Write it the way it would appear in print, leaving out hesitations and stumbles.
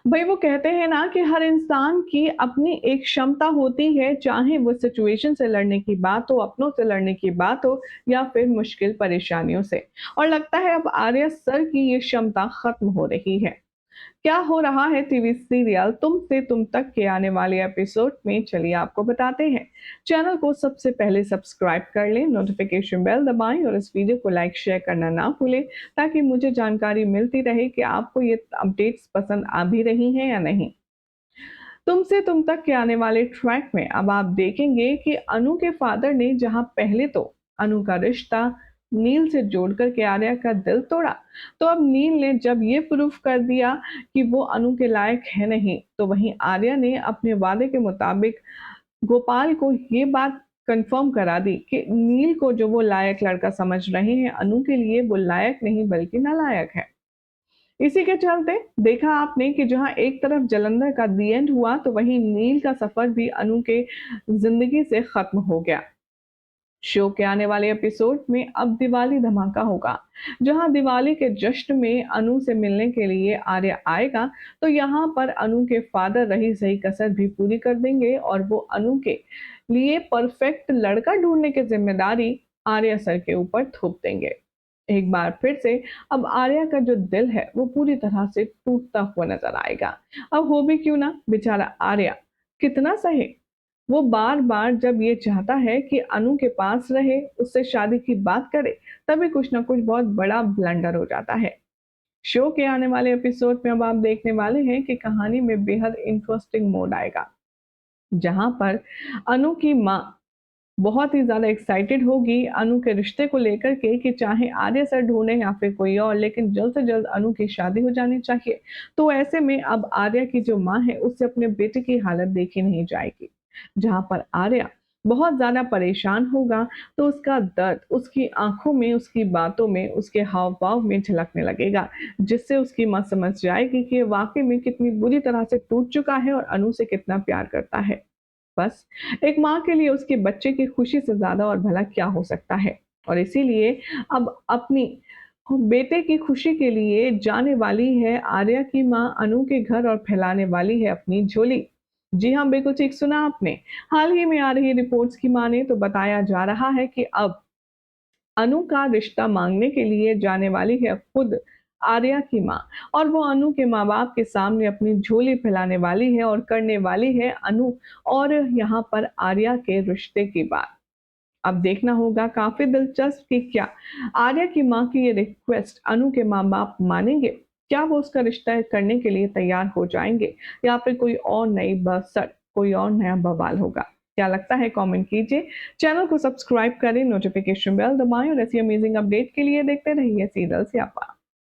भाई वो कहते हैं ना कि हर इंसान की अपनी एक क्षमता होती है, चाहे वो सिचुएशन से लड़ने की बात हो, अपनों से लड़ने की बात हो या फिर मुश्किल परेशानियों से। और लगता है अब आर्या सर की ये क्षमता खत्म हो रही है। क्या हो रहा है टीवी सीरियल तुम से तुम तक के आने वाले एपिसोड में, चलिए आपको बताते हैं। चैनल को सबसे पहले सब्सक्राइब कर लें, नोटिफिकेशन बेल दबाएं और इस वीडियो को लाइक शेयर करना ना भूलें, ताकि मुझे जानकारी मिलती रहे कि आपको ये अपडेट्स पसंद आ भी रही हैं या नहीं। तुमसे तुम तक के आने वाले ट्रैक में अब आप देखेंगे कि अनु के फादर ने जहां पहले तो अनु का रिश्ता नील से जोड़कर के आर्या का दिल तोड़ा, तो अब नील ने जब ये प्रूफ कर दिया कि वो अनु के लायक है नहीं, तो वहीं आर्या ने अपने वादे के मुताबिक गोपाल को ये बात कंफर्म करा दी कि नील को जो वो लायक लड़का समझ रहे हैं, अनु के लिए वो लायक नहीं बल्कि नालायक है। इसी के चलते देखा आपने कि जहां एक तरफ जलंधर का दी एंड हुआ, तो वहीं नील का सफर भी अनु के जिंदगी से खत्म हो गया। शो के आने वाले एपिसोड में अब दिवाली धमाका होगा, जहां दिवाली के जश्न में अनु से मिलने के लिए आर्य आएगा, तो यहाँ पर अनु के फादर रही सही कसर भी पूरी कर देंगे और वो अनु के लिए परफेक्ट लड़का ढूंढने की जिम्मेदारी आर्य सर के ऊपर थोप देंगे। एक बार फिर से अब आर्या का जो दिल है वो पूरी तरह से टूटता हुआ नजर आएगा। अब हो भी क्यों ना, बेचारा आर्या कितना सहे। वो बार बार जब ये चाहता है कि अनु के पास रहे, उससे शादी की बात करे, तभी कुछ ना कुछ बहुत बड़ा ब्लंडर हो जाता है। शो के आने वाले एपिसोड में अब आप देखने वाले हैं कि कहानी में बेहद इंटरेस्टिंग मोड आएगा, जहां पर अनु की माँ बहुत ही ज़्यादा एक्साइटेड होगी अनु के रिश्ते को लेकर के कि चाहे आर्य सर ढूँढे या फिर कोई और, लेकिन जल्द से जल्द अनु की शादी हो जानी चाहिए। तो ऐसे में अब आर्या की जो माँ है, उससे अपने बेटे की हालत देखी नहीं जाएगी। जहाँ पर आर्या बहुत ज़्यादा परेशान होगा, तो उसका दर्द उसकी आँखों में, उसकी बातों में, उसके हाव-भाव में झलकने लगेगा, जिससे उसकी माँ समझ जाएगी कि ये वाक़ई में कितनी बुरी तरह से टूट चुका है और अनु से कितना प्यार करता है। बस एक माँ के लिए उसके बच्चे की खुशी से ज़्यादा और भला क्या हो सकता है। और इसीलिए अब अपनी बेटे की खुशी के लिए जाने वाली है आर्या की माँ अनु के घर और फैलाने वाली है अपनी झोली। जी हाँ, बिल्कुल ठीक सुना आपने। हाल ही में आ रही रिपोर्ट्स की माने तो बताया जा रहा है कि अब अनु का रिश्ता मांगने के लिए जाने वाली है खुद आर्या की माँ, और वो अनु के माँ-बाप के सामने अपनी झोली फैलाने वाली है और करने वाली है अनु और यहाँ पर आर्या के रिश्ते की बात। अब देखना होगा काफ़ी दिलचस्प कि क्या आर्या की माँ की ये रिक्वेस्ट अनु के माँ-बाप मानेंगे? क्या वो उसका रिश्ता करने के लिए तैयार हो जाएँगे या फिर कोई और नई बसर, कोई और नया बवाल होगा? क्या लगता है कमेंट कीजिए। चैनल को सब्सक्राइब करें, नोटिफिकेशन बेल दबाएँ और ऐसी अमेजिंग अपडेट के लिए देखते रहिए सीरियल स्यापा।